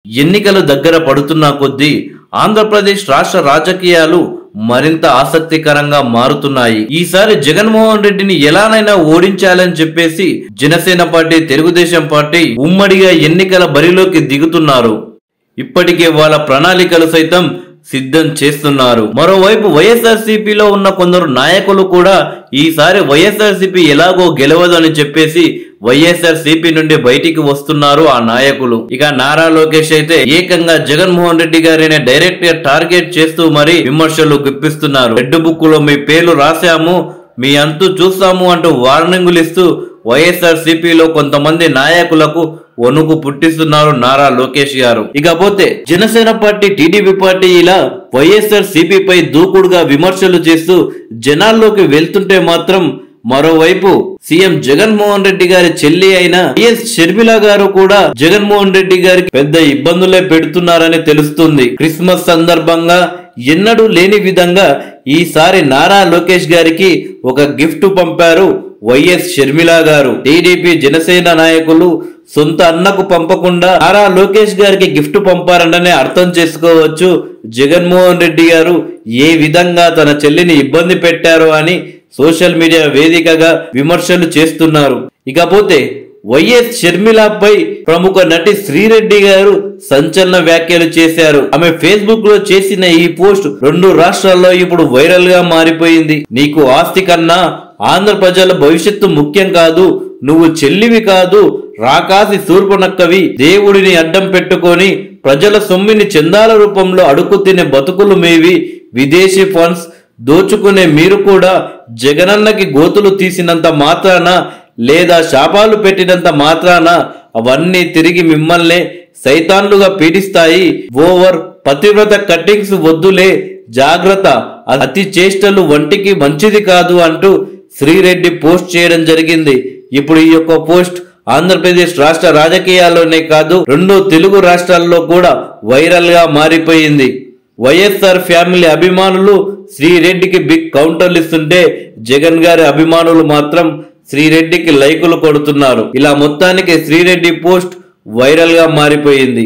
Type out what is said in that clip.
ఎన్నికలు దగ్గర పడుతున్న కొద్దీ ఆంధ్రప్రదేశ్ రాష్ట్ర రాజకీయాలు మరింత ఆసక్తికరంగా మారుతున్నాయి. ఈసారి జగన్మోహన్ రెడ్డిని ఎలానైనా ఓడించాలని చెప్పేసి జనసేన పార్టీ, తెలుగుదేశం పార్టీ ఉమ్మడిగా ఎన్నికల బరిలోకి దిగుతున్నారు. ఇప్పటికే వాళ్ళ ప్రణాళికలు సైతం సిద్ధం చేస్తున్నారు. మరోవైపు వైఎస్ఆర్సీపీలో ఉన్న కొందరు నాయకులు కూడా ఈసారి వైఎస్ఆర్సీపీ ఎలాగో గెలవదని చెప్పేసి వైఎస్ఆర్సీపీ నుండి బయటికి వస్తున్నారు ఆ నాయకులు. ఇక నారా లోకేష్ అయితే ఏకంగా జగన్మోహన్ రెడ్డి గారిని డైరెక్ట్ గా టార్గెట్ చేస్తూ మరి విమర్శలు గుప్పిస్తున్నారు. రెడ్ బుక్ లో మీ పేర్లు రాశాము, మీ అంతు చూస్తాము అంటూ వార్నింగులు ఇస్తూ వైఎస్ఆర్సీపీలో కొంతమంది నాయకులకు వణుకు పుట్టిస్తున్నారు నారా లోకేష్ గారు. ఇకపోతే జనసేన పార్టీ, టీడీపీ పార్టీ ఇలా వైఎస్ఆర్సీపీపై దూకుడుగా విమర్శలు చేస్తూ జనాల్లోకి వెళ్తుంటే మాత్రం మరోవైపు సీఎం జగన్మోహన్ రెడ్డి గారి చెల్లి అయిన వైఎస్ షర్మిల గారు కూడా జగన్మోహన్ రెడ్డి గారికి పెద్ద ఇబ్బందులే పెడుతున్నారని తెలుస్తుంది. క్రిస్మస్ సందర్భంగా ఎన్నడూ లేని విధంగా ఈసారి నారా లోకేష్ గారికి ఒక గిఫ్ట్ పంపారు వైఎస్ షర్మిల గారు. టీడీపీ, జనసేన నాయకులు సొంత అన్నకు పంపకుండా నారా లోకేష్ గారికి గిఫ్ట్ పంపారంటనే అర్థం చేసుకోవచ్చు జగన్మోహన్ రెడ్డి గారు ఏ విధంగా తన చెల్లిని ఇబ్బంది పెట్టారో అని సోషల్ మీడియా వేదికగా విమర్శలు చేస్తున్నారు. ఇకపోతే వైఎస్ షర్మిలపై ప్రముఖ నటి శ్రీరెడ్డి గారు సంచలన వ్యాఖ్యలు చేశారు. ఆమె ఫేస్బుక్ లో చేసిన ఈ పోస్ట్ 2 రాష్ట్రాల్లో ఇప్పుడు వైరల్ గా మారిపోయింది. నీకు ఆస్తి కన్నా ఆంధ్ర ప్రజల భవిష్యత్తు ముఖ్యం కాదు, నువ్వు చెల్లివి కాదు, రాకాసి శూర్పణక్కవి, దేవుడిని అడ్డం పెట్టుకొని ప్రజల సొమ్మిని చందాల రూపంలో అడుగు తినే బతుకులు మేవి, విదేశీ ఫండ్స్ దోచుకునే మీరు కూడా జగనన్నకి గోతులు తీసినంత మాత్రాన లేదా శాపాలు పెట్టినంత మాత్రాన అవన్నీ తిరిగి మిమ్మల్నే సైతాన్లుగా పీడిస్తాయి. ఓవర్ పతివ్రత కట్టింగ్స్ వద్దులే, జాగ్రత్త, అతి చేష్టలు వంటికి మంచిది కాదు అంటూ శ్రీరెడ్డి పోస్ట్ చేయడం జరిగింది. ఇప్పుడు ఈ యొక్క పోస్ట్ ఆంధ్రప్రదేశ్ రాష్ట్ర రాజకీయాల్లోనే కాదు 2 తెలుగు రాష్ట్రాల్లో కూడా వైరల్ గా మారిపోయింది. వైఎస్ఆర్ ఫ్యామిలీ అభిమానులు శ్రీరెడ్డికి బిగ్ కౌంటర్లు ఇస్తుంటే జగన్ గారి అభిమానులు మాత్రం శ్రీరెడ్డికి లైకులు కొడుతున్నారు. ఇలా మొత్తానికి శ్రీరెడ్డి పోస్ట్ వైరల్ గా మారిపోయింది.